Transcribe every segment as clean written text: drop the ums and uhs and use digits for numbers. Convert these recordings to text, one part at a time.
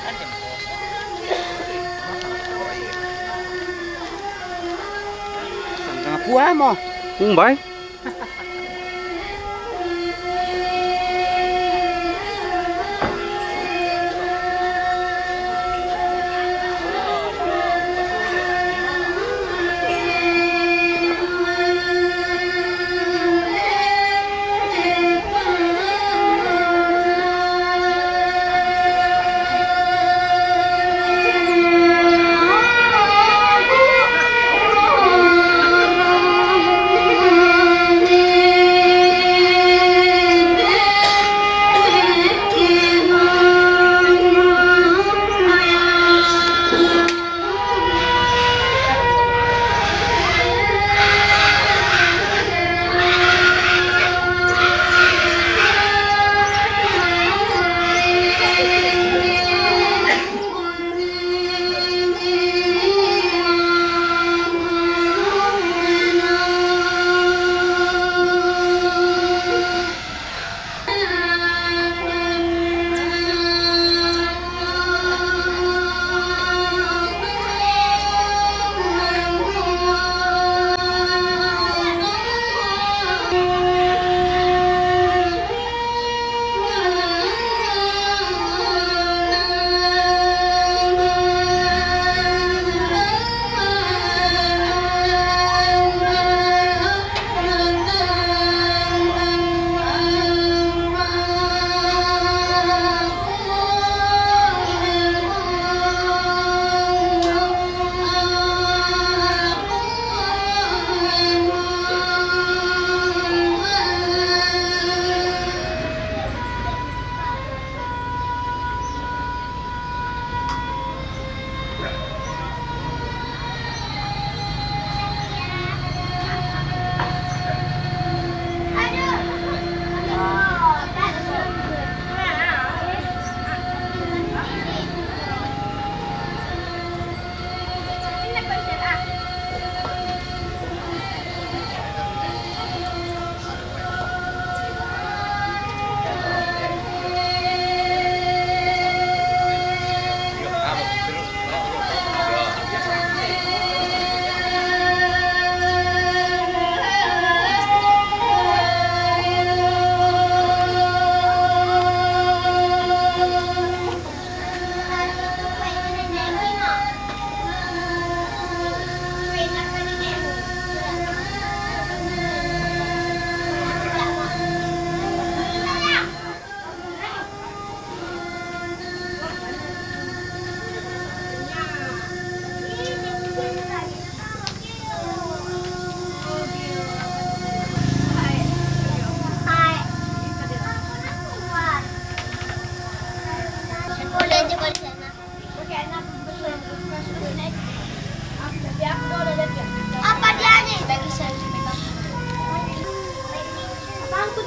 Tengah kuah mo. Bay. Apa dia nih? Bagi saya apaan tuh?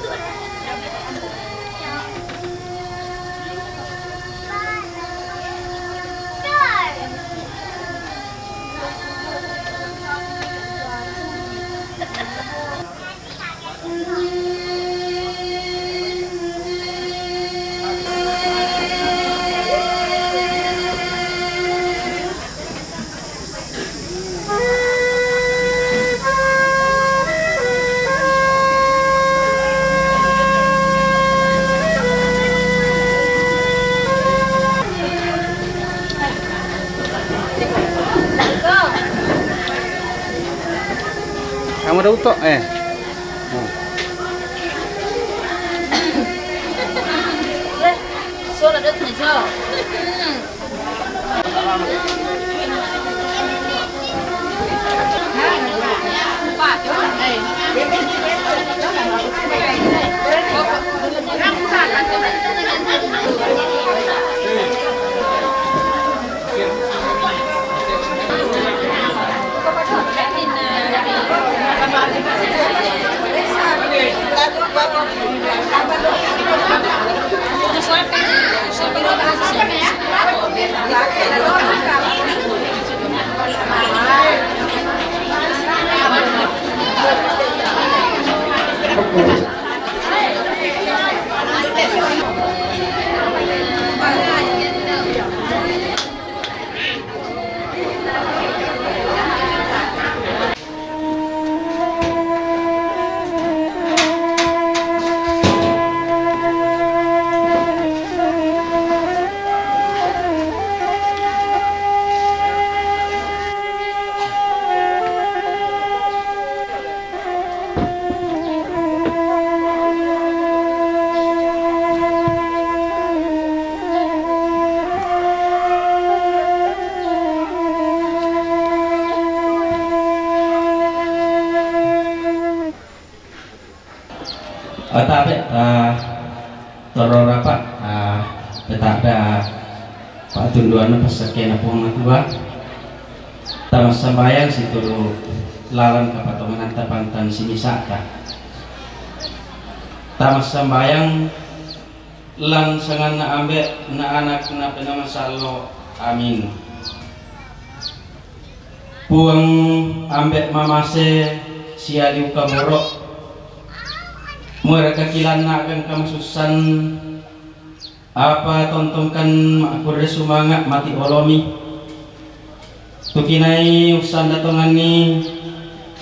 Kamu ada utok Suara ada tuh. Patape toror apa betada Pak Tunduan pesakena puang tua tamas sambayang situru lawan kapatomanan tapantan sinisata tamas sambayang langsangan na ambe na anak na penamasalo amin puang ambek mamase sialiu kamoro mereka kilan akan kamasusan apa tontonkan makure sumanga mati olomi tukinai usan datongan ni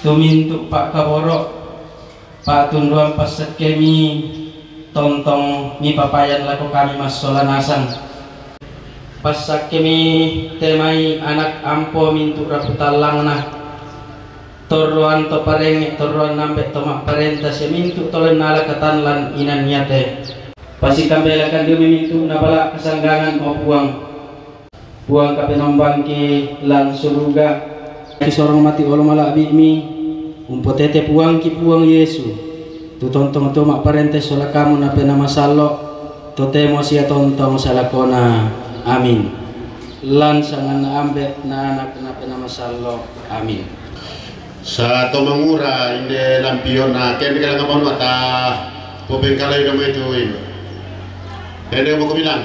tumintu Pak Kaboro Pak Tunduan paset kemi tontong mi papayan laku kami mas solanasang pasak kemi temai anak ampo mintu raputalang na toruan to pareng toruan nambe tomak parenta se mintu tolen nala katanlan inan nyate pasti kambelakan dia mintu nabala kesanggangan o buang kapenombang ki lang suruga ki sorong mati olo mala bimi umpotete puang ki puang Yesu tu tontong tu mak parente sola kamu na pena masalo to temo sia tontong salakona amin lan sangan ambe na anak na pena masalo amin sa tomangura inde lampion na ken kala ngapon mata poben kala ida mo itu ini ende mo ko bilang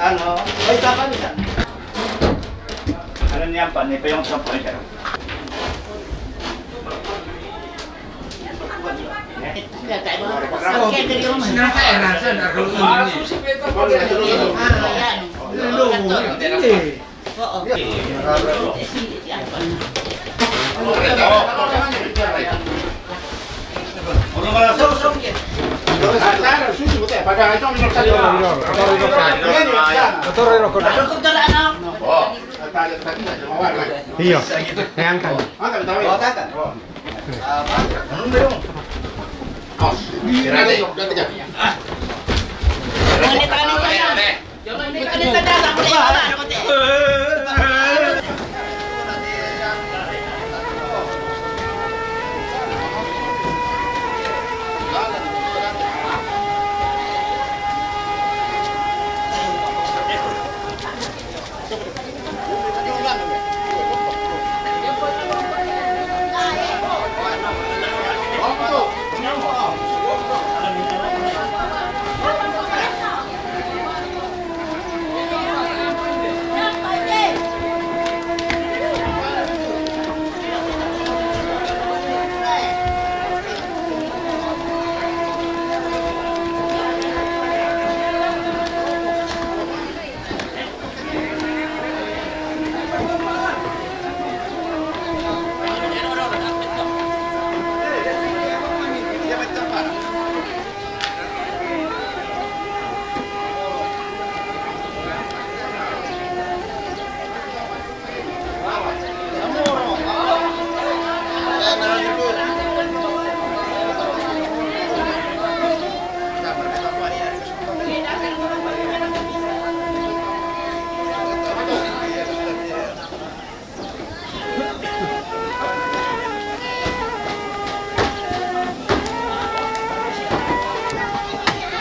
ano ay kapan niya ano niya pa ni pa yung sampai siya iya ngangkat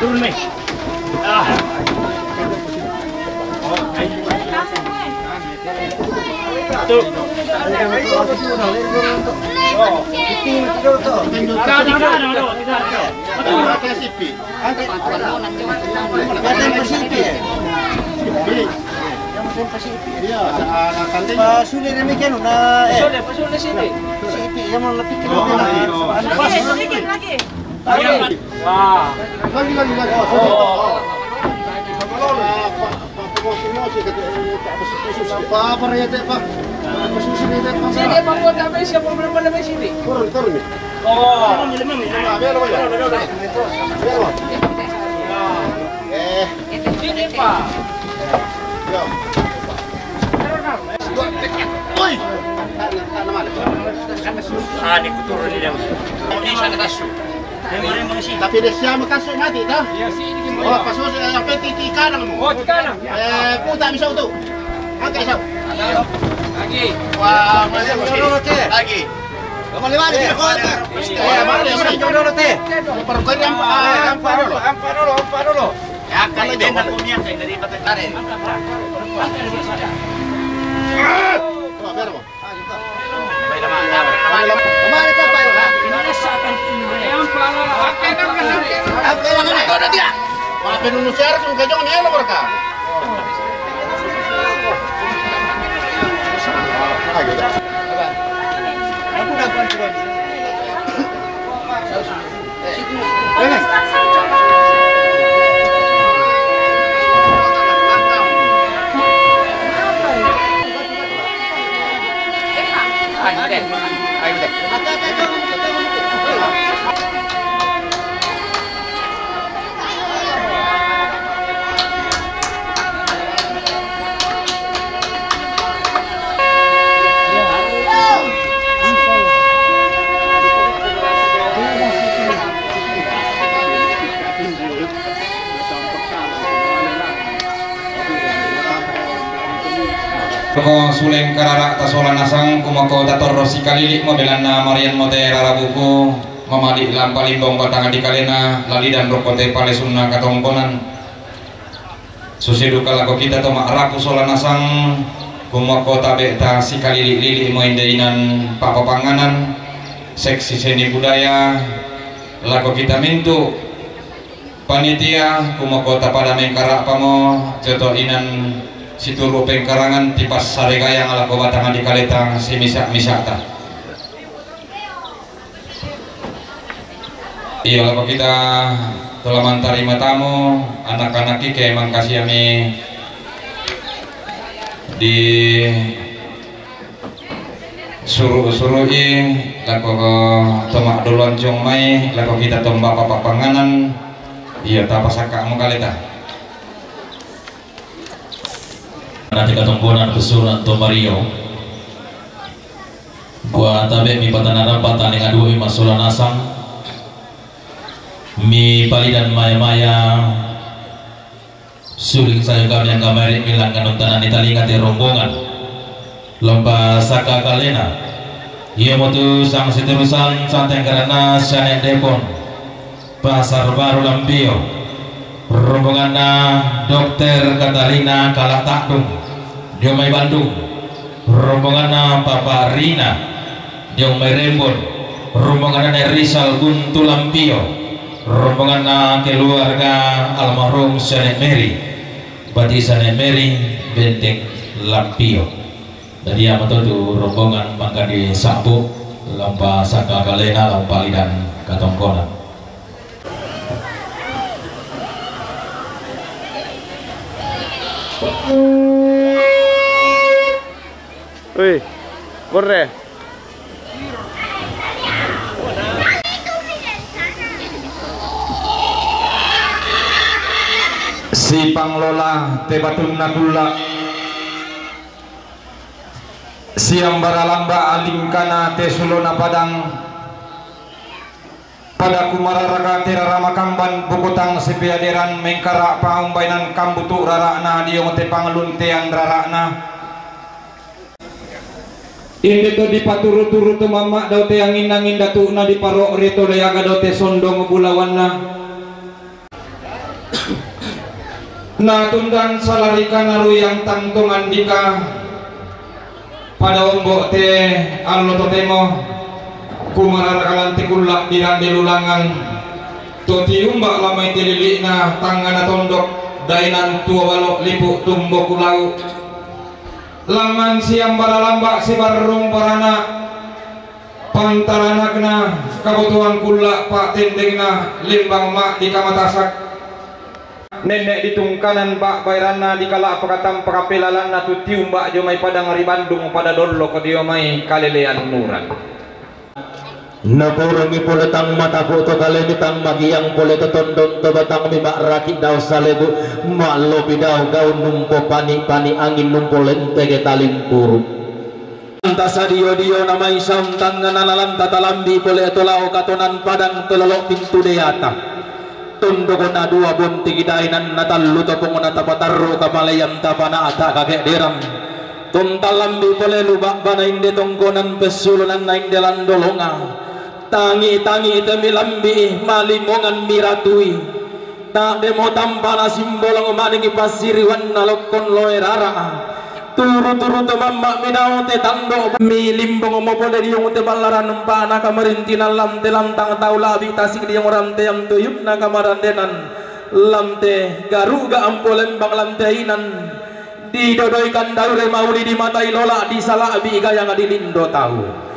turun nih tuh Pasuli demikian na pasuli sini. Sipi yang mau lebih sedikit lagi. wah ini Pak. Ini kuturun di dalam. Ini sana tasu. tapi dia siapa kasut mati dah oh pasal apa tiki kanan mu Oh, di kanan. putar bisa tu angkat isau Wah, mana jodoh teh? Lagi. Kamu lima nih. Mana jodoh teh? Perkara ampa dulu. Ya kan dengan punya kayak dari Batak Tare. Ko suleng karara tasola nasang kumako tator rosi kalilik modelana Marian mote rarabuku mamadi lampa limbong batang di kalena lali dan rokote pale sunna katongkonan susidu kalako kita toma raku sola nasang kumako tabe ta si kalilik lili mo indeinan papapanganan seksi seni budaya lako kita mintu panitia kumako tapada mengkarak pamo ceto inan situru pengkarangan tipas saregayang ala ko batangan di kaleta si misak-misakta. Iya lapo kita telah mantarima tamu anak-anak kike emang kasih kami di suruh-suruhi lapo tomak duluan jong mai lapo kita tombak papak panganan iya tapasaka mo kaleta. Nanti ketumpunan kesuran to Mario gua tabe mi patana rapatan dengan dua masulah nasang mi pali dan maya-maya suling saya kami yang kamari milang kanuntanan italinga di rombongan lomba saka kalena ia motu sang seterusan santai karena sanek depon pasar baru Lampio rombongan Dokter Katalina Kalatakdung Diomai Bandung rombongan Papa Rina Diomai Rembon rombongan Rizal Guntu Lampio rombongan keluarga almarhum Sanet Mary Bati Sanet Mary Benteng Lampio jadi apa tuh rombongan mangga di Sabu lampa saka kalena lampa lidan katongkonan. Wih, borre. Si Panglola Tebatun Nakula Siambara lamba alingkana Tesulona Padang pada kumararaka tirarama kamban bukutang sepiaderan mengkara paumbainan kambutu rarakna diomote pangelun tean rarakna inde to dipaturu-turu tu mama daute yang inangin datu na diparo reto leaga daute sondong bulawanna na tundan salarika naru yang tangtongan dika pada ombok te allo totemo kumararakalan tikulak dirande lulangan toti umbak lamai tililikna tangana tondok dainan tua balok lipuk tumbok kulau laman siang baralambak si barung parana pantarana kena kebutuhan kulak pak tendengna limbang mak di kamatasak nenek di tungkanan pak bayrana di kala pakatam pakapilalan na tuti umbak jomai padang hari Bandung pada dolo ke diomai kalelean nuran nakurangi pole tang mataku to kale ditang magiang pole to tondon to batang mi mak rakit daw salebu malo bidaw gaun numpo pani angin numpo lente ke talimpuru antasa dio namai sam tangan nalan tatalambi pole to lao katonan padang telolok pintu deata tondo kona dua bonti kidainan natallu to pongona tapatarro kamalayam tapana ata kakek deram Tontalambi boleh lubak bana inde tongkonan pesulunan na inde landolonga. Tangi-tangi temilambi malimongan miratui. Tak demo tampana simbolong maningi pasiri wan nalokon loerara. Turu-turu te mamma minau te tando milimbong mo boleh diung te balaran umpana kamarintina lam te lantang tau labi tasik diang orang te yang tuyup na kamarandenan lam te garuga ampolembang lam te inan didodoikan daure mauli di matai lola di salabi gaya ngadilindo tahu.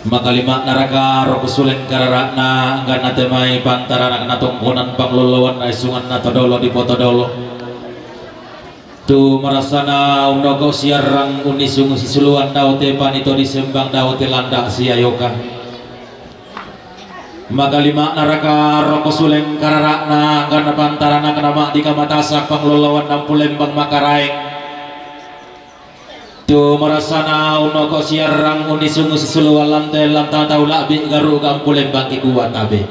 Makalima naraka rokusulen kararakna anggan natemai pantara na tungkunan pangluluan na isungan na todolo di potodolo tu marasana unogo siarang unisungu sisuluan daute panito disembang daute landak siayoka. Makalima naraka rokusulen kararakna anggan pantara na kenama di kamatasak pangluluan nampulembang makaraeng tu marasana unoko siarang unisungu sisuluan lantai lantang tau labi garu gampulem bangki kuat tabe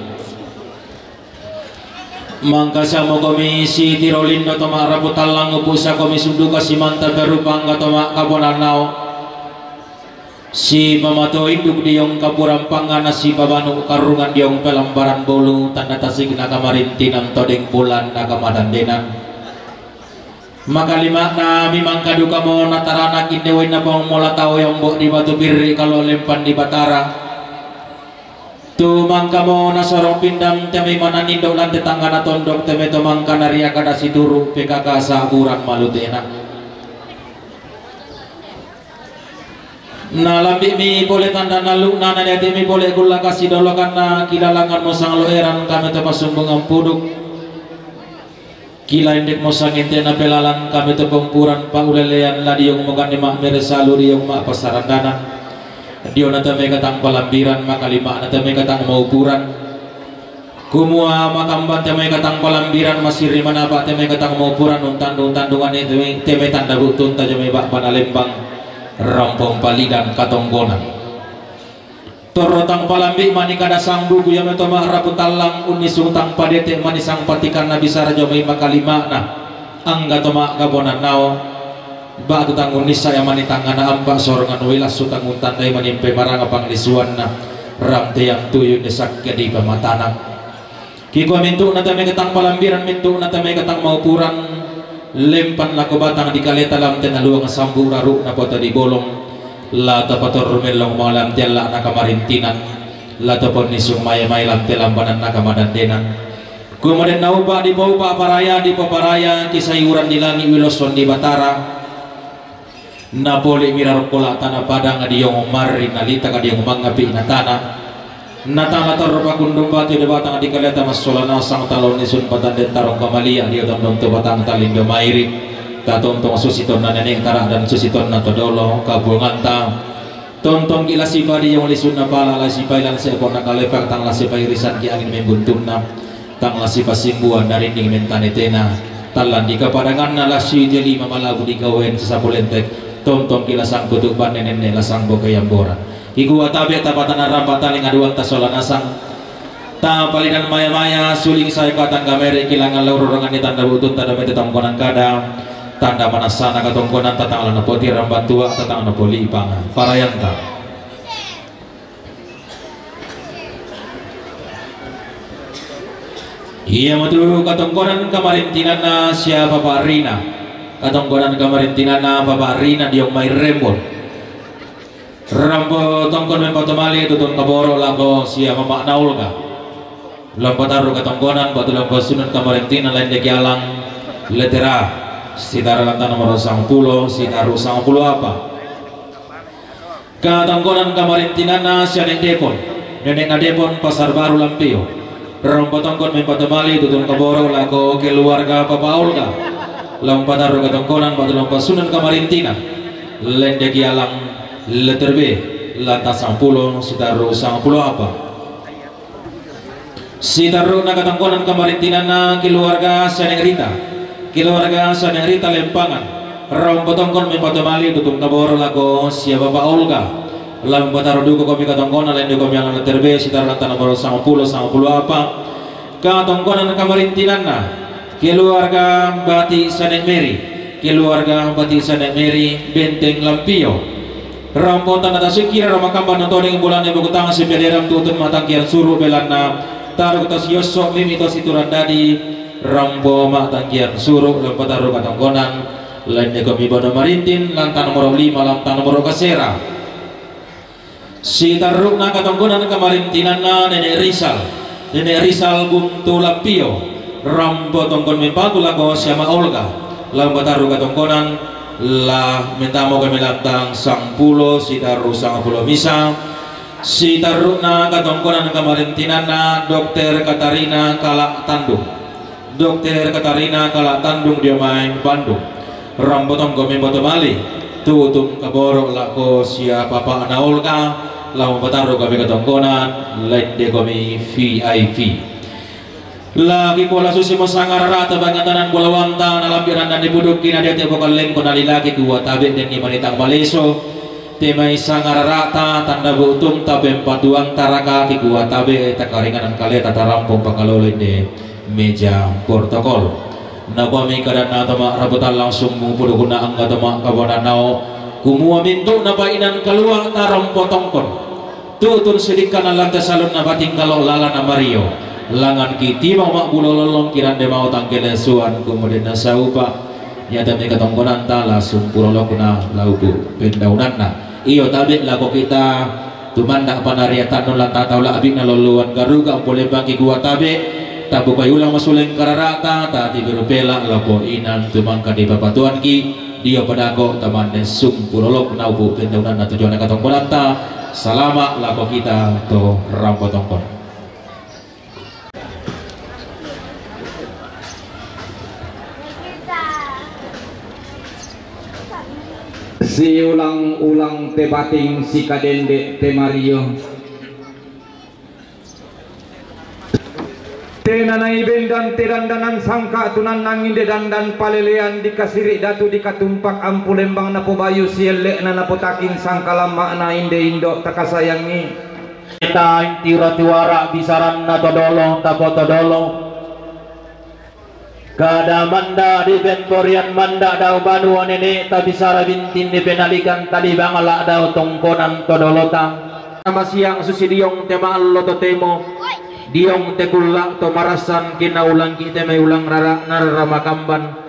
mangka samo komisi tirolindo toma rabutalang upusa komisi duka si manta berupang katoma kabonanao si mamato induk diong kapurang pangana si babanu karungan diong pelambaran bolu tanda tasik nakamarintinang todeng bulan nakamadandenan. Makalima na mimang kaduka mo natarana kindewe na pang mula tao yung bo di batu biri kalau lempan di batara tu mangka mo nasorong pindang teme mana nindo lan tetangga na tondok teme to mangka naria kada siduru PKK sa urang malutena na lambi mi boleh tanda nalu na nadati mi boleh gula kasih dolokan na kilalangan mo sang loeran kami tepasumbung ang puduk kila indek mosang intena pelalan kami tepempuran paulelean la diong mogani mak meresalu diong mak pasarandana dio nata me katang palambiran makalima nata me katang maupuran kumua makamban teme katang palambiran masih rimana pak teme katang maupuran untan dungan itu teme tanda butun tajame bak panalembang rampong palidan katonggonan torotang palambi mani kada sangbu guya metoma raputalang unisung tang padete mani sang patikan nabi sarajo mai makalima na angga toma kabonan nao ba tutang unis saya mani tangana amba sorongan wilas sutang untandai manimpe maranga panglisuan na ramte yang tuyun desak jadi pamatana kiko mintu nata me katang palambiran mintu nata me katang maupuran lempan lako batang di kaleta lam tenaluang sambu raru na poto di bolong la tapator rumelong malam tela nakamarintinan la tapon nisung maya lam telam banan nakamadandenan kemudian nauba di paupa paraya di paparaya kisayuran di langi wiloson di batara napoli mirarokola tanah padang adiyong mari nalita kadiyong mangapi na tanah natanga torpa kundung batu di batang di kaleta masolana sang talon nisun patanden tarong kamalia dia tondong tu batang talindo mairi tatontong susiton na neneng tarak dan susiton na todolo kabunganta tontong gila sipadi yang lisun na pala la sipay lang sa ipon na kalepak tang la sipay risan ki angin membuntun na tang la sipasimbuan dari ning mentanetena talan di kapadangan na la si jeli mamalabu di kawen sa sapulentek tontong gila sang kutuk ban nenen la sang bokayambora ikuwa tabe tapatan rampataling aduan tasolanasang ta palidan maya-maya suling saya katang kamere kilangan laurorangan ni tanda butut tanda metetang konang kada tanda manasana katongkonan tatang lana poti rambantua tatang na poli ipangan parayanta iya matu katongkonan kamarintinan na siya Papa Rina katongkonan kamarintinan na Papa Rina diong may rembol rambo tongkon mempatomali tutun kaboro lako siya Mama Naulga lampataru katongkonan batu lampasunan kamarintinan lain dekialang letera Sitara lantan nomor 10 sitaru 10 apa katangkonan kamarintinana sianek depon nenek depon pasar baru lampio rompotongkon mempatemali tutun kaboro lako keluarga Papa Olga lompataru katangkonan batu lampasunan kamarintinan lendeki alang letter B lantas 10 sitaru 10 apa sitaru na katangkonan kamarintinana keluarga sianek Rita keluarga sana Rita lempangan rompotongkon mempatemali tutung kaboro lako sia Bapak Olga lam bataro duko kami katongkona lain duko mialang terbe sitar lantan nomor 10 apa katongkonan kamarintinanna keluarga Bati Sanek Mary keluarga Bati Sanek Mary Benteng Lampio rompotan atas sekira romakamban nontoning bulan ibu kutang si pederam tutun matang kian suruh belana taruh tos yosok mimi tos ituran dadi rambo mak tangkian suruh lempataru katongkonan lain kami bono marintin lantan nomor 5 lantan nomor kasera si tarukna katongkonan kamarintinanna Nenek Rizal Guntu Lapio rambo tongkon mimpatu lako siama Olga lambat taru katongkonan lah mentamo kami latang sang pulo si taru sang pulo misa si tarukna katongkonan kamarintinanna Dokter Katarina Kalak Tandung dia main Bandung rambutong kami botomali tutum kaborok lako siapa Papa Ana Olga lamu pataru kami ketongkonan lain de kami VIP lagi kuala susi mosangar rata bangatanan bola wanta nalampiran dan dibudukin ada tiap kaleng konali lagi dua tabe dan manitang Maleso temai sangar rata tanda butum tabe 42 taraka ki dua tabe takaringan kale tata rampung pakalolin de meja protokol nabami kadana tama rabutan langsung mumpudu guna angga tama kawananao kumua mintu nabainan keluar tarom potongkon tutun sedikkan lantas salun nabating kalau lala na Mario langan kiti mau mak bulololong kiran de mau tangkele suan kemudian nasaupa nyata mereka tongkonan ta langsung purolok na laubu pendaunanna iyo tabe lako kita tumandak panariatan non lanta taula abik na loluan garuga boleh bagi gua tabe tabu payulang masuleng kararata tati berupela lapo inan tumangka di papatuan ki dia padako taman sum purolok naubu pendaunan na tujuan katongkonan ta salama lapo kita to rampo tongkon si ulang-ulang te bating si kadende te Mario tenanai bendan tedandanan sangka tunan nangin de dandan palelean dikasirik datu dikatumpak ampu lembang napo bayu sielek na napo takin sangka lama na inde indo takasayangi kita inti ratiwara bisaran na todolong tapo todolong kada manda di bentorian manda dau banu nene tabisara bintin di penalikan tadi bangala dau tongkonan todolota nama siang susidiong tema alloto temo diong tekulak to marasan kina ulang kita may ulang narara makamban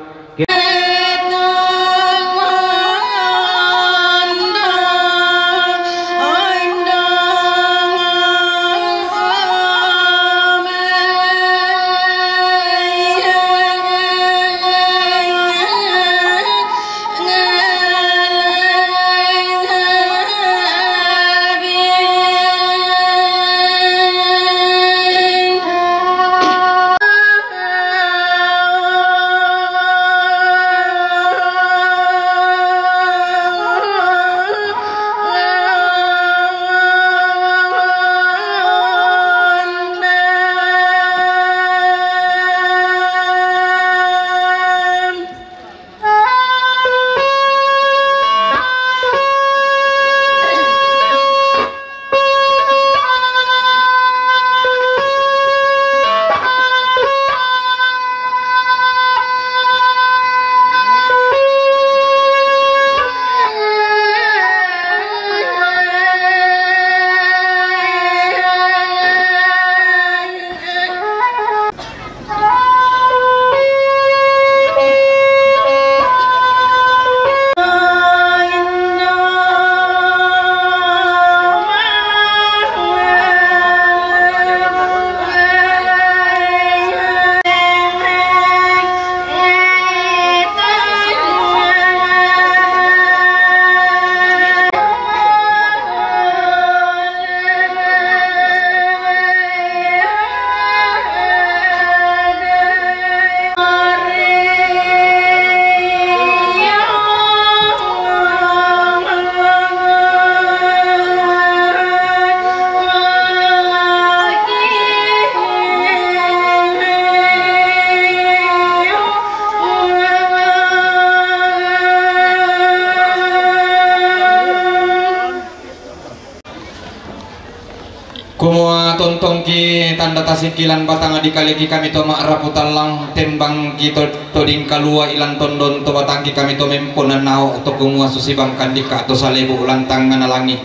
Kumua tontong ki tanda tasikilan batang adikaliki kami to makraputan lang tembang ki toding kalua ilan tondon to batang ki kami to memponan nao to kumua susibang kandika to salebu ulantang nganalangi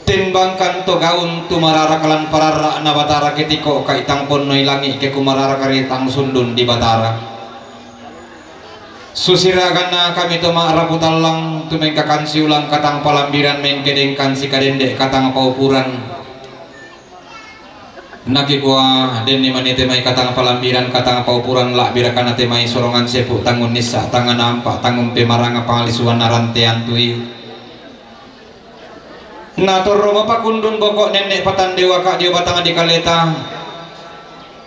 tembangkan to gaun tu mararakalan parara na batara ketiko kaitang pon no ilangi ke kumarara karitang sundun di batara susiragana kami to maaraputalang tumengkakan si ulang katang palambiran mengkedengkan si kadendek katang paupuran naki kuah deni manite mai katang palambiran katang paupuran lak birakana temai sorongan sepuk tangun nisa tangan nampak tangun pemaranga pangalisuan narantean tui nator roma pakundun bokok nenek patan dewa kak dia batang di kaleta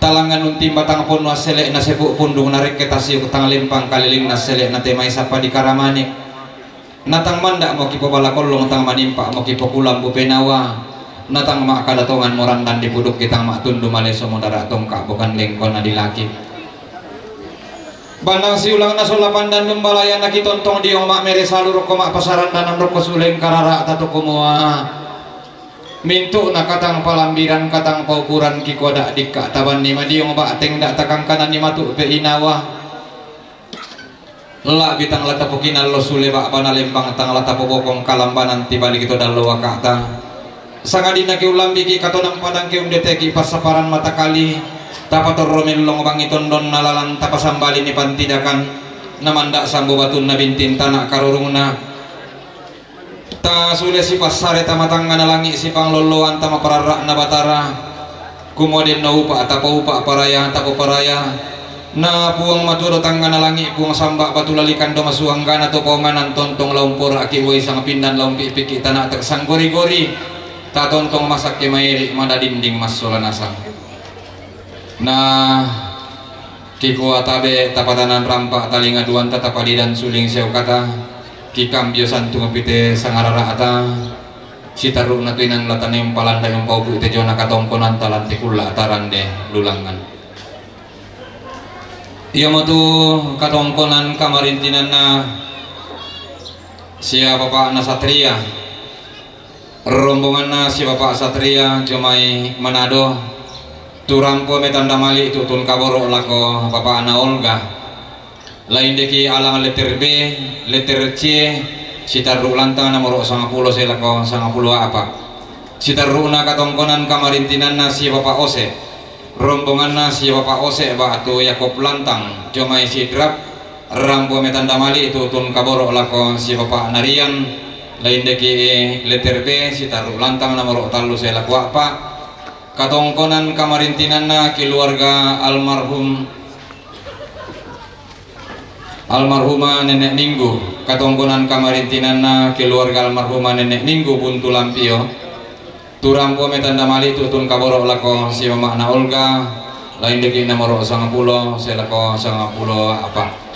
talangan untim batang pun waselek na sepuk pundung narik ketasi utang limpang kaliling na selek na temai sapa di karamanik natang mandak mau kipo balakolong tang manimpak mau kipo kulam bupenawa natang mak kadatongan moran dan dipuduk kitang mak tundu maleso modara tongkak bukan lengkon adilaki bandang si ulang nasolapan dan membalayan lagi tontong diong mak mere salur komak pasaran dan amrok kesuleng karara tato kumua mintu na katang palambiran katang paukuran kikoda dikak taban ni madiong bateng dak takang kanan ni matu pe inawa la bitang latapukin allo sule bak bana lembang tang latapobokong kalambanan tibalik itu dallo wakata sangadina ki ulam biki katonang padang ki umdeteki pasaparan mata kali tapator romel long bangi tondon nalalan tapasambali ni pantidakan namanda sambo batun na bintin tanak karurungna ta sule si pasare tamatanga nalangi si pangloloan tama pararak na batara kumoden na upa tapo upa paraya tapo paraya na puang maturo tanga nalangi puang sambak batulalikan do masuanggan atau ponganan tontong laumpur aki woi sang pindan laumpi piki tanah tersang gori-gori ta tontong masak ke mairi mada dinding mas solanasang nah kiku atabe tapatanan rampak talinga duan tatapadi dan suling sew kata kikam biosan tungo pite sangarara ata sitaru natuinan latane yung palanda yung paupu ite jona katongkonan talanti kula atarande lulangan iya mo tu katongkonan kamarintinan na siya bapak na satria rombongan na si bapak satria jomai Manado turampo metanda mali tutun kaboro lako bapak na Olga lain deki alang letter B letter C sitaru lantang nomor 90 selako 90 apa sitaru na katongkonan kamarintinan na si bapak Ose rombongan na si bapak Ose batu Yakob lantang jomai sidrap rampo metanda mali tutun kaboro lako si bapak Narian lain deki letter B sitaru lantang nomor 3 selako apa katongkonan kamarintinan na keluarga almarhumah nenek Minggu katongkonan kamarintinan na keluarga almarhumah nenek Minggu buntu lampio turampo metanda mali tutun kaboro lako si makna Olga lain deki nomor 90 selako 90 apa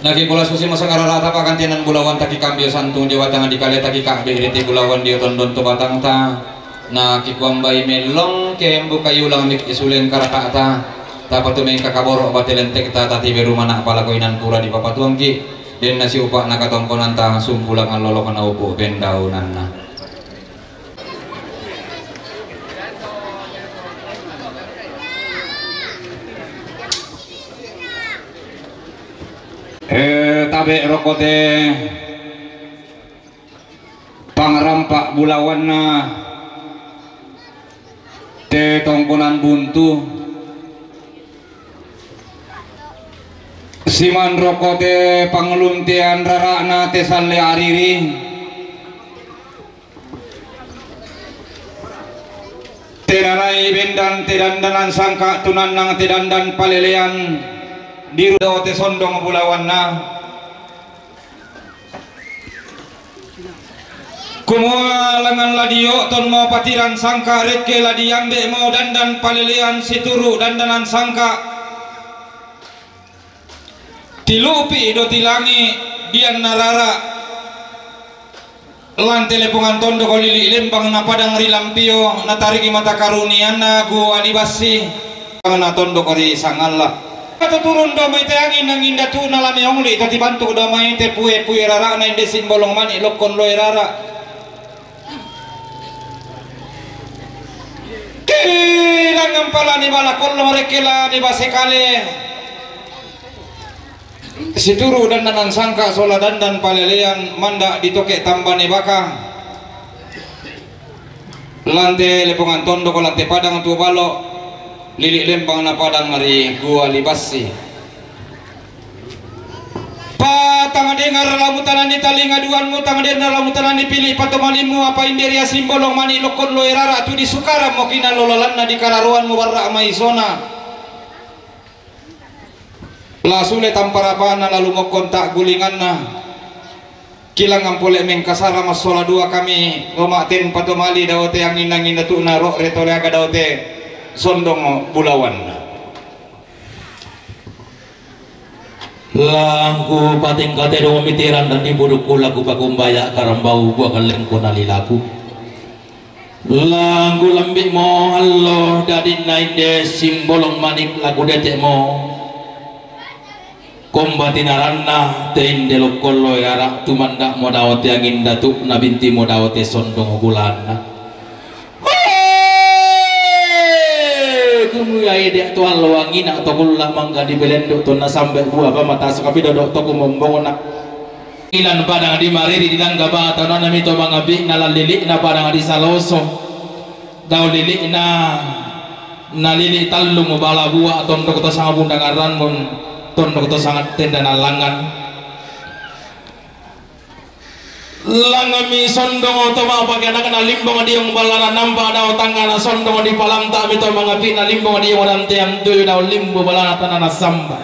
lagi kula susi masa karara apa kantinan bulawan taki kambio santung jawa tangan dikali taki kakbe iriti bulawan dia tondon to batang ta na kikwambay melong kembu kayu lang mik isulen karakata tapatumen kakaboro batelentek ta tati beru mana palakoinan pura di papatuang ki den nasi upak na katongkonan ta sumpulang alolo kana upo bendaunan na tabe rokote pangrampak bulawan na te tongkonan buntu siman rokote pangluntian rarana te salle ariri tenanai bendan tedandanan sangka tunanang tedandan palelean dirudo te sondong bulawan na kumua lengan ladio ton mau patiran sangka reke ladiang be mau dandan palelean situru dandanan sangka tilupi do tilangi dian narara lan telepongan tondo kolili lembang na padang rilampio na tariki mata karunian na gu alibasi na tondo kori sangalla atau turun damai te angin angin datu nalami ongli tati bantu damai te puye rara na inde simbolong mani lokon loe rara kehilangan pala ni bala kollo rekela ni basekale situru dandanan sangka sola dandan palelean manda ditoke tambane baka lante lepongan tondo ko lante padang tu balo lilik lembang na padang mari gua libasi tang dengar lamutan ni talinga duanmu tang dengar lamutan ni pilih patomalimu apa inderia simbolong mani lokon loerara tu di sukara mo kinalolalanna di kararuan mu warra maisona lasule tamparapana lalu mo kontak gulinganna kilang ampole mengkasara masola dua kami ngomatin patomali daote yang ninangin tu narok retole aga daote sondong bulawan langku pating kate do mitiran dan dibuduku lagu pakumbaya karambau gua kaleng ko nalilaku langku lambi mo Allah dadin nainde simbolong manik lagu dete mo kombatinaranna teinde lokolo yara tumanda mo daote angin datuk na binti mo daote sondong bulanna kumuyai dia tuan luangin atau kulah mangga di belenduk tuan sampai buah apa mata sekapi dodok toko membong nak ilan padang di mariri di langga bata nona mito mangabi nala lilik na padang di saloso dau lilik na lilik talung bala buah ton dok to sangat bundang aran mun ton dok to sangat tenda nalangan langami sondong to ma pakai anak na limbong dia balara namba na tangana sondong di palam ta mito mangapi na limbong dia orang tiang tu na limbo balana tanana samba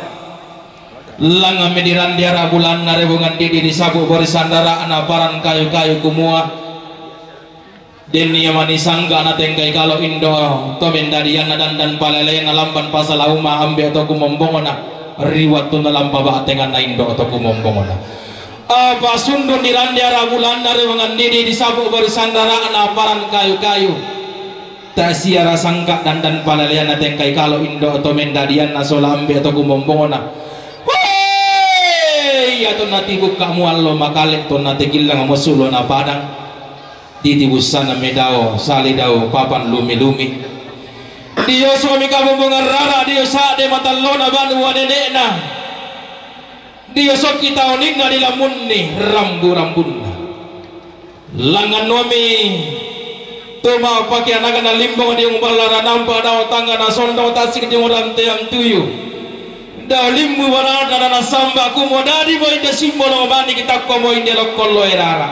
langami diran dia bulan na rebungan di sabu bersandara ana paran kayu-kayu kumua denia manisangga na tengkai kalau indo to mendarian na dan palele na lamban pasal uma ambe to kumombong na riwat tu na lampa ba tengan na indo to kumombong na apa sundun dirandiara bulan dari mengandiri di sabuk bersandara aparan kayu-kayu tak siara sangka dan palalian tengkai kalau indo atau mendadian nasolambe atau kumombongona wey atau nanti buka muallo makalik to nanti gilang musulo na padang ditibusana medao salidao papan lumi-lumi dia suami kamu mengerara dia sade matallona banu wanenena dia sok kita oning na dilamun ni rambu-rambunna langan nomi tuma pakai anak na limbong dia ngbalara nampa daw tangga na sondo tasik dia orang teang tuyu daw limbu warana na samba kumodadi boy de simbolo mani kita komo inde lokolo erara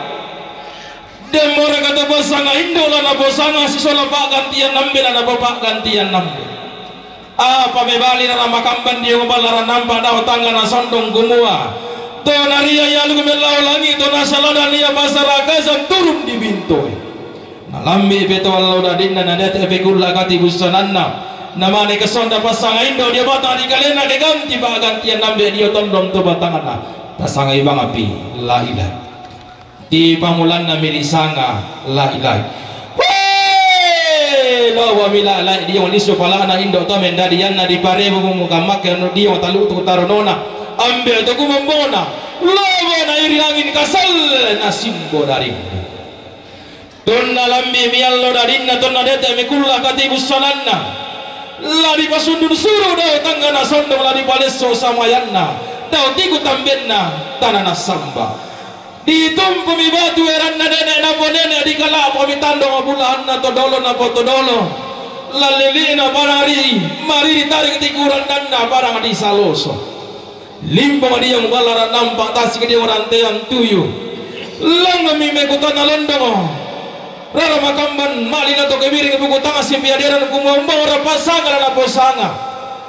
demora kata bosanga indola na bosanga sisola pak gantian nambe na bapak gantian nambe apa mebali na makamban dia ngobalara nampa daw tangga na sondong gumua to naria yalu gumelaw langi to nasalada niya basarakasan turun di bintoy nalambi beto Allah dadinna na dete pekulla kati busananna namane kesonda pasanga indo dia bata di kalena ke ganti ba gantian nambe dia tondom to batangana pasanga ibang api la ilaha di pamulan na milisanga la ilaha wa mila la dia lisu pala na indo to mendadian na di pare mo mugamak no dia talu to taronona ambe to kumombona lawa na iri angin kasal na simbo dari donna lambi miallo darinna donna dete mikulla katibus sananna la di pasundun suru daw tangana sondong la di palesso samayanna daw tiku tambenna tanana samba ditumpu mi batu eranna dene na bonene di kala po mitando bulahan na todolo na potodolo lalilina barari mari ditarik tikuran danna barang di saloso limpo di yang balara nampak tasik di orang teang tuyu lang mi mekutan alondong rara makamban malina to kebiring buku tanga si piadiran kumomba ora pasanga na posanga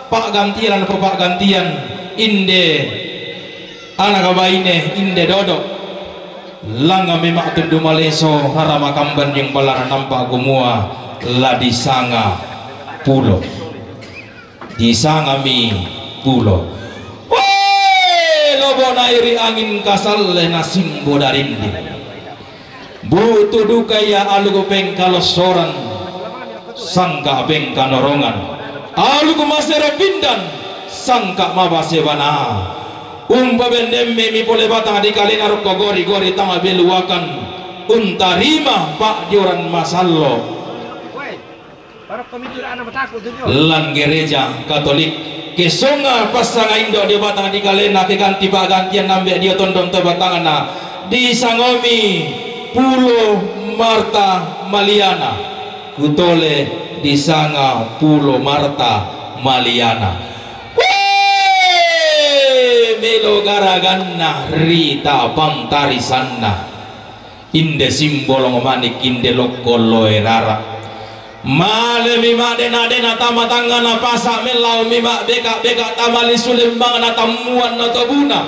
pak gantian po pak gantian inde anak abaine inde dodo langa memang tundu maleso harama kamban yang balara nampak gumua la disanga pulo disanga mi pulo lobo nairi angin kasal na simbo darindi butuh duka ya alugo pengkalo soran sangka bengka norongan alugo masera pindan sangka mabase bana umpa bendemme mi pole batang di kalina rokko gori tama beluakan untarima pak dioran masallo lan gereja Katolik kesonga pasanga indo dia batang di kalena ke ganti pak gantian nambe dia tondong to batangana di sangomi pulo Marta Maliana kutole di sanga pulo Marta Maliana melo garaganna rita pantarisanna inde simbolong manik inde lokoloe rara male mima dena tama tangana pasa melau mima beka tamali sulembang na tamuan na tabuna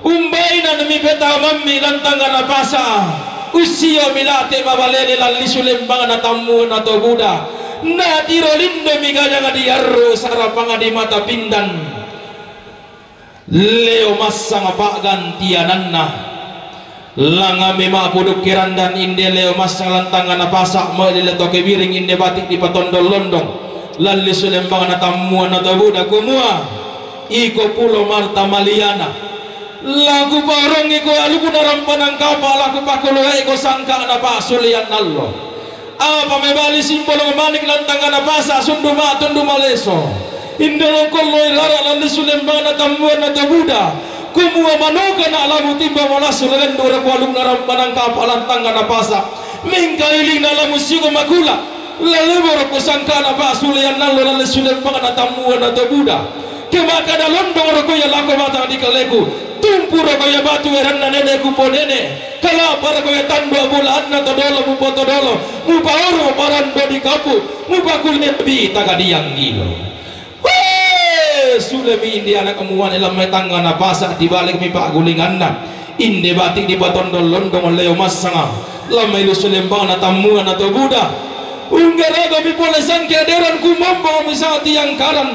umbaina nami peta mammi lan tangana pasa usia milate mabalele lan sulembang na tamuan na tabuda na tirolindo migaya ngadiarro sarapanga di mata pindan leo masa ngapa gantiananna langa mema puduk kirandan inde leo masa lantangan pasak malile toke biring inde batik di patondol londong lalli sulembang na tamuan na tabuda kumua iko pulo marta maliana lagu barong iko aluku narampanang kapal lagu pakulo iko sangka na pasulian nallo apa mebali simbolong manik lantangan na pasa sunduma tundu maleso indolong koloi lara lalli sulembang na tamuan na tabuda kumua manoka na alamu timba malasul rendo rakwalung narampanang kapalan tangga na pasa mingkailing na alamu sigo makula lalebor ko sangka na pasulian nalo na sulembang na tamuan na tabuda kemaka na londong rako ya lako mata di kaleku tumpu rako ya batu eran na nene ku ponene kalapa rako ya tando bulan na todolo mu potodolo mu paoro parando di kapu mu bakul nebi tagadiang gilo sulemi indi anak kemuan ilam metangga na pasak dibalik mi pak gulingan na inde batik di batondol londong leo masanga lamai lu sulembang na tamuan atau buda unggaraga mi pole sangke deran kumamba misati yang karan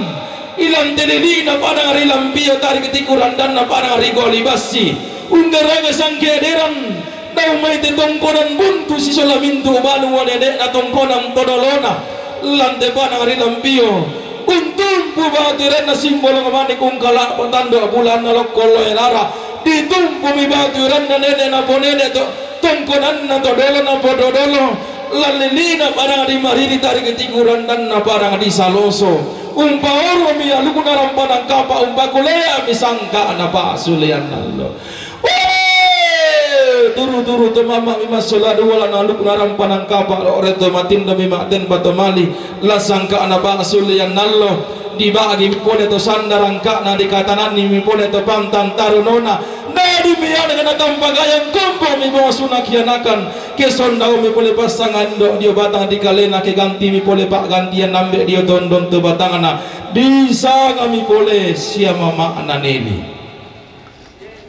ilam teleli na padang rilam bio tarik ketikuran dan na padang rigoli basi unggaraga sangke deran dau mai te tongkonan buntu si solamintu balu wadede na tongkonan todolona lante padang rilam bio untung bubatiran na simbolong manik kung kalak patando bulan na lokolo elara ditumpu mi batiran na nene na ponene to tongkonan na todolo na pododolo lalilina parang di mariri tarik ketikuran dan na parang di saloso umpaoro mi aluku narampanang kapa umpakulea mi sangka na pasulian nalo turu to mama mi masolado wala naluk narampanang kapa oreto matinda mi maten batomali lasangka na pasulian nallo dibagi mi pone to sandarangka na dikatanan ni mi pone to pantan tarunona nadi biya dengan tampagayang kompo mi bawa sunakianakan kesondau mi pole pasangan do dia batang dikalena ke ganti mi pole pak gantian nambe dia tondon to batangana bisa kami pole sia mama ananeli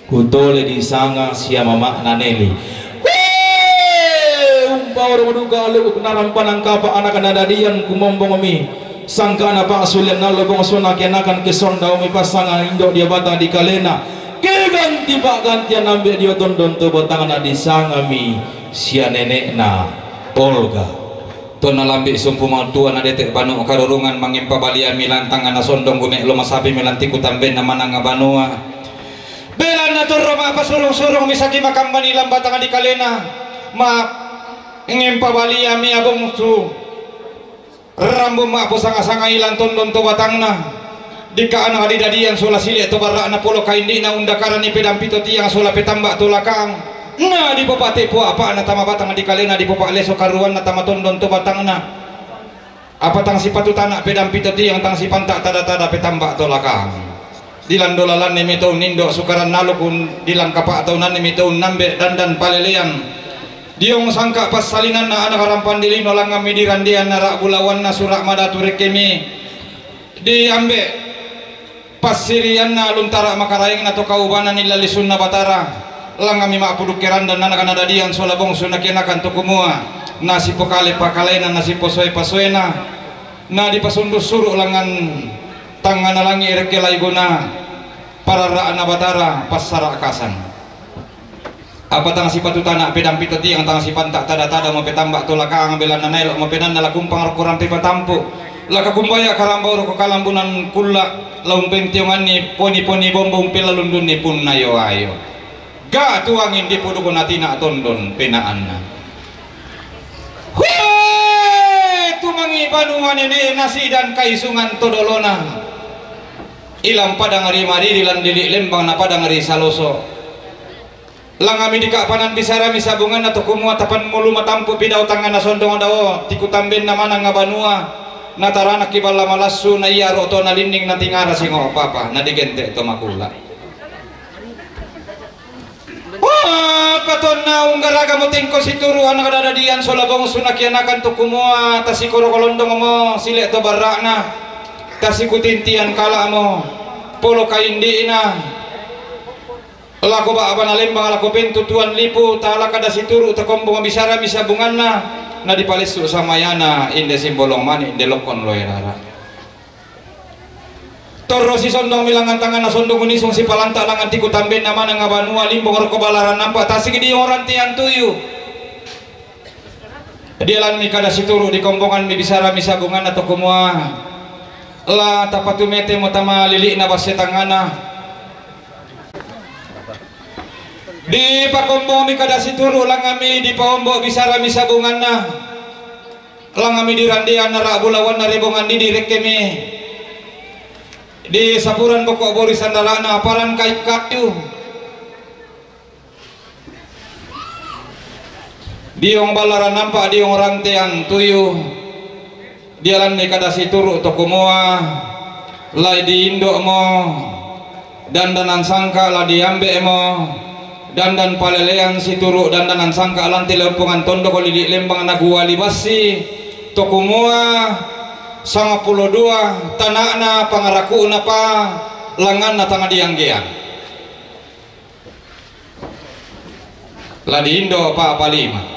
kutole di sanga sia mama naneli umpawar maduga alu narampanang kapa anak nadadian kumombong mi sangka na pa asulian nalo bong sona kenakan kesondau mi pasangan indo dia batang di kalena ke ganti pak gantian ambe dia tondon to batangan di sanga mi sia nenek na Olga tona lambe sumpu mantua na detek banu karurungan mangimpa balian milantangan na sondong gumek lo masapi milantiku tamben na mananga banua belan na turro ma pasurong-surong misaki makamban ilang batangan di kalena ma ngimpa balia mi abong su rambo ma po sanga-sanga ilang tondon to batangna dikaan nga didadian sula sili to barra na polo kaindi na undakaran ni pedampito tiyang sula petamba to lakang na di popate po apa na tama batang di kalena di popa leso karuan na tama tondon to batangna apa tang sipatutana pedampito tiyang tang sipanta tada-tada petamba to lakang dilan dolalan ni mito nindo sukaran nalo kun dilang kapa atau nan ni mito nambe dandan palelean diong sangka pas salinan na anak harampan dilino langam midiran dia narak bulawan na surak madatu rekemi diambe pas sirian na luntara makaraing na to kaubanan nila lisun na batara langam ima puduk kerandan na nakanadadian solabong sunakianakan to kumua nasi pokale pakalena nasi posoy pasoena na dipasundus suru langan tangan nalangi rekelai guna para raana batara pasara akasan apa tang sipatutana pedang pitoti yang tang sipantak tada-tada mau petambak tolakang belan nanailo mau penan nalakumpang rokoran pipatampu laka kumbaya karambau roko kalambunan kulla laumpeng tiongan ni poni-poni bombong pelalundun ni pun nayo ayo ga tuangin di pudu natina tondon penaanna tumangi banuan ini nasi dan kaisungan todolona ilam padang hari mariri lan dilik lembang na padang hari saloso langami dika panan bisara misabungan atau kumua tapan mulu matampu pidau tangan na sondong dawo tiku tamben na manang ngabanua natarana kibala malasu na iya roto na linding na tingara singo papa na digente to makula Paton na unggaraga mo tingko si turu anak kadadian solabong sunakianakan to kumua tasikuro kolondong mo sile to barra na tasikutintian kala mo polo kaindi na lako ba aban alembang lako pintu tuan lipu tala kada si turu takombong bisara misabungan na dipalisu samayana inde simbolong mani inde lokon loerara Toro si sondong milangan tangan na sondong unisong si palanta langan tiku tamben naman ang abanua limbong ko balaran nampak tasig di orang tian tuyu dialan mi kada situru di kombongan mi bisara mi sabungan atau kumua la tapatu mete mo tama lili na basetangana di pakombong mi kada situru langami di paombo bisara mi sabungan na langami di randian nara bulawan na ribongan di direkemi di sapuran pokok boris sandalana paran kayu kayu diong balaran nampak diong rantean tuyu dialan ni kada situru tokumoa lai di indok mo dandanan sangka lah diambe mo dandan palelean situru dandanan sangka lanti lempungan tondo kolidi lembang nagua libasi tokumoa 52 tanakna pangaraku na pa langan na tanga dianggean ladi indo pa palima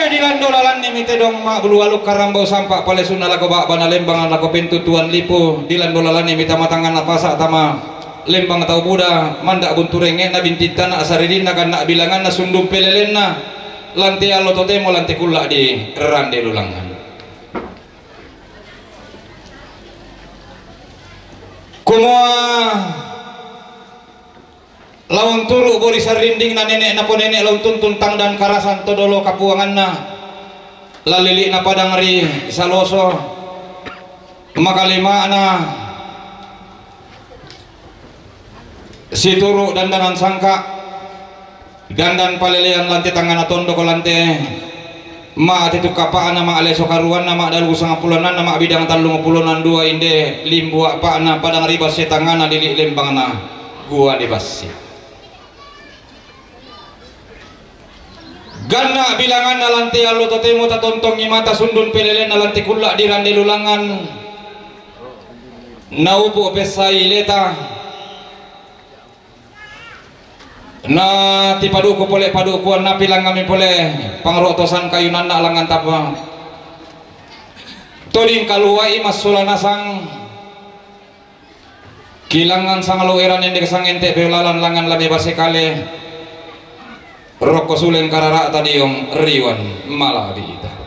dilando lalan ni mite dong mak bulualuk karambau sampak palesun nalako bak bana lembang nalako pintu tuan lipu dilando lalan ni mita matangan napasa tama lembang tau buda mandak bunturenge na bintitan na asaridin na kan na bilangan na sundum pelelen na lantai alo totemo lantai kula di rande lulangan kumua lawan turu bori sarinding na nenek na po nenek lawan tuntang dan karasan todolo kapuangan na lalili na padang ri saloso makalima na si turu dandanan sangka dandan palelean lantai tangan tondo ko lantai ma atitu kapaan nama aleso karuan nama dalu 50-an nama bidang 32 inde limbu apa na padang ribas tangan na dili lembang na gua dibasi ganna bilangan na lantai alo totemo tatontong imata sundun pelelen na lantai kulak di rande lulangan naupo pesai leta na ti paduku pole padukuan na pilang kami pole pangrotosan kayunan na langan tapa toling kaluwai masulanasang kilangan sang loeran yang dikesangente belalan langan lami basekale roko sulen karara tadi yung riwan malah diita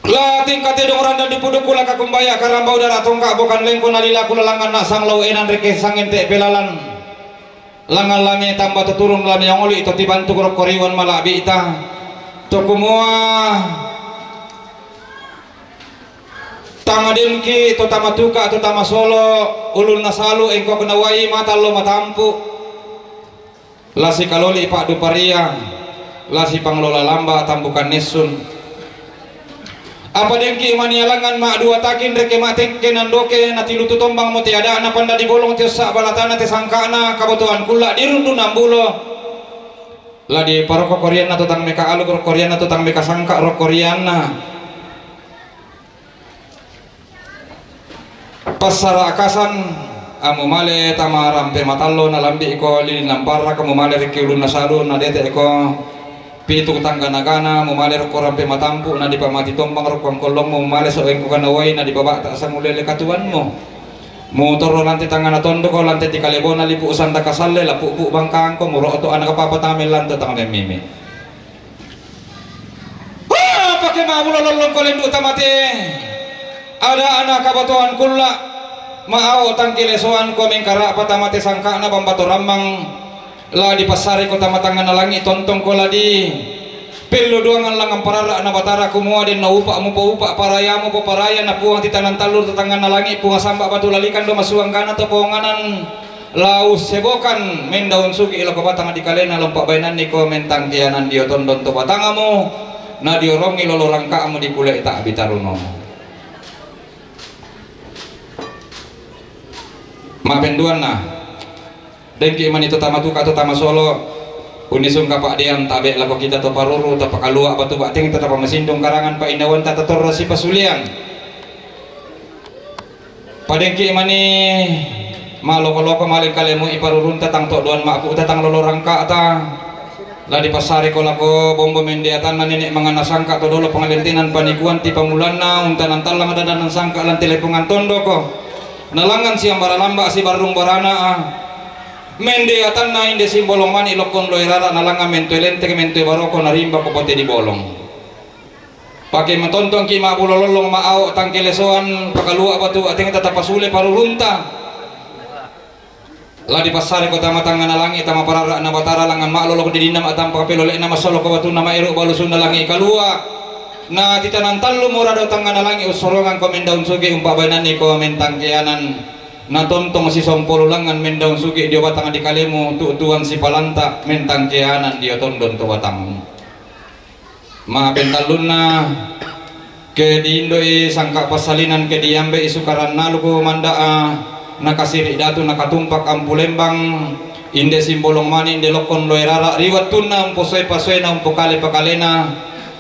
la tingkat dong randa di puduku laka kumbaya karambau darah tongkak bukan lengko nalila kulalangan nak sang loenan reke sangente belalan langan lami tambah turun lami yang oli itu dibantu roko riwan malah diita to kumua tamadinki to tamatuka to tamasolo ulun nasalu engko kenawai mata lo matampu lasi kaloli pak duparia lasi panglola lamba tambukan nesun apa dengki manialangan mak dua takin reke mak tengke nandoke nati lutu tombang mo tiada ana panda di bolong tiosa balatana te sangkana kabutuhan kula dirundu 60 lah di paroko korean atau tang meka alu korean atau tang meka sangka ro koreana pasara akasan amu male tama rampe matallo na lambi ko lilin lampara kamu male reke ulun nasalu na dete ko pitu tangga nagana mumale ro rampe matampu na di pamati tombang ro kolong mo mumale so engko kanawai na di baba ta sa mulele katuan mo motor ro lantai tangan na tondo ko lantai ti kalebona lipu usanda kasalle la pupu bangkang ko muro to anak papa tamel lantai tangan meme pakai mamulo lolong ko lendu tamate ada anak kabatuan kulla maao tangkilesoan ko mengkara patamate sangka na bambato ramang lah di pasar ko tamatangan na langit tontong ko lah di pelo duangan lang ang parara na batara kumuha din na upa mo pa upa paraya mo pa paraya na puang titanan talur tatangan na langit punga samba batulalikan do masuang kana to ponganan laus sebokan mendaun sugi ilo kabatang di kalena lompak bainan ni ko mentang kianan dio tondon to batangamu na dio rongi lolorang kaamu di pula ita bitaruno mapenduan na dengki man itu tama tuka atau tama solo unisung kapak diam tabe lagu kita to paruru tapak kalua batu bating tetap masindung karangan pa indawan tata torasi pasulian padengki mani maloko-loko malin kalemu iparurun tatang tok duan makku tatang lolorang ka ata lah di pasare ko lako bombo mendiatan nenek mangana sangka to dolo pengalintinan panikuan ti pamulanna untanan talang adanan sangka lan telepongan tondo ko nalangan siang baralamba si barung barana mendiatan na inde simbolong man ilokon loirara nalanga mentuelente ke mentue baroko narimba ko pote di bolong pakai mentontong ki ma bulololong maau tangkelesoan pakalua batu ating tatapasule parurunta lah di pasar kota matangan langi tama parara na batara langan maklolok di dinam atam pakapelole na masolo ko batu nama ero balusun na langi kalua na titanan tallo murado tangan langi usorongan ko mendaun sugi umpabanan ni ko mentang kianan na tontong si sompolo langan mendaun sugi dio batang di kalemu tuan si palanta mentang kianan dio tondon to batang ma pentalun na ke di indoi sangka pasalinan ke diambe isukaran naluko mandaa nakasiri datu nakatumpak ampulembang inde simbolong mani inde lokon loirara riwat tunna umposoi pasoi na umpokale pakalena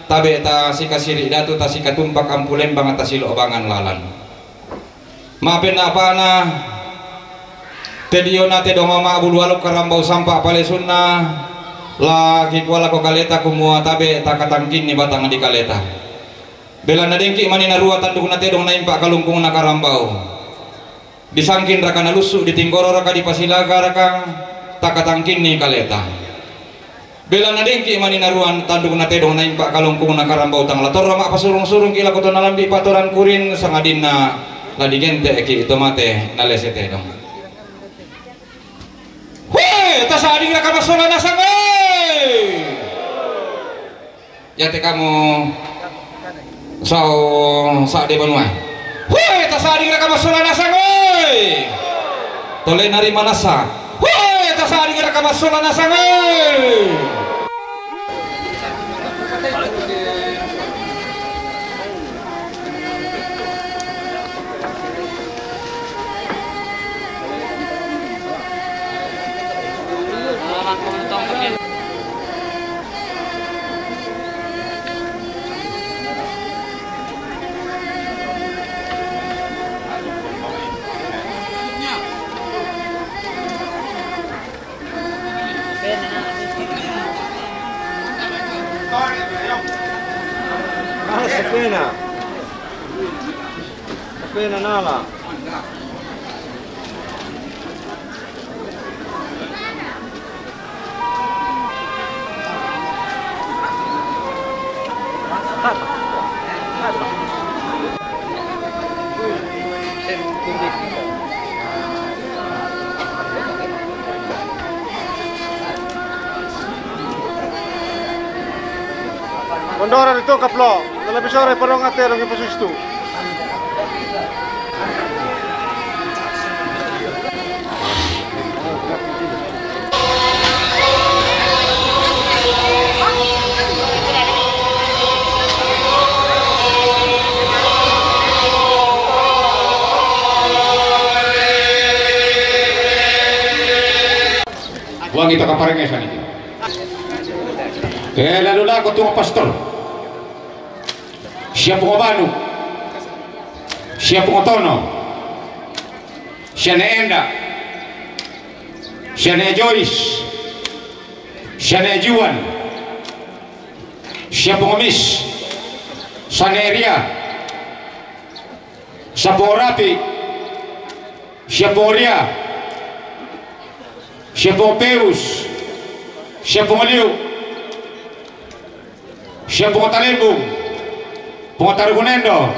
tabe ta si kasiri datu ta si katumpak ampulembang atas silo bangan lalan mapen apa na tedio na tedo mama bulualuk karambau sampah palesunna lagi kuala ko kaleta kumua tabe ta katangkin ni batang di kaleta bela na dengki mani na ruwa tanduk na tedong na impak kalungkung na karambau disangkin raka nalusuk ditinggoro raka di pasilaga raka takatangkin ni kaleta bela na dengki mani na ruwan tanduk na tedong na impak kalungkung na karambau tang lator ramak pasurung-surung kila koto nalambi patoran kurin sangadin na ladi gente eki itu mate nalese tedong weh tasading raka masola nasangay yate kamu sa de banuai weh tasading raka masola nasangay tole nari manasa weh tasading raka masola nasangay Pena nala. Kondora dito kaplo, lebih sore parong ate rong ipasustu. Buang itu kaparengesan itu. Lalu lah kau tunggu pastor. Siapa ngobanu? Siapa ngotono? Siapa enda? Siapa Joyce? Siapa Juan? Siapa ngomis? Saneria? Siapa Rapi? Siapa Ria? Siapa Peus? Siapa Liu? Siapa Talembung? Pontarugunendo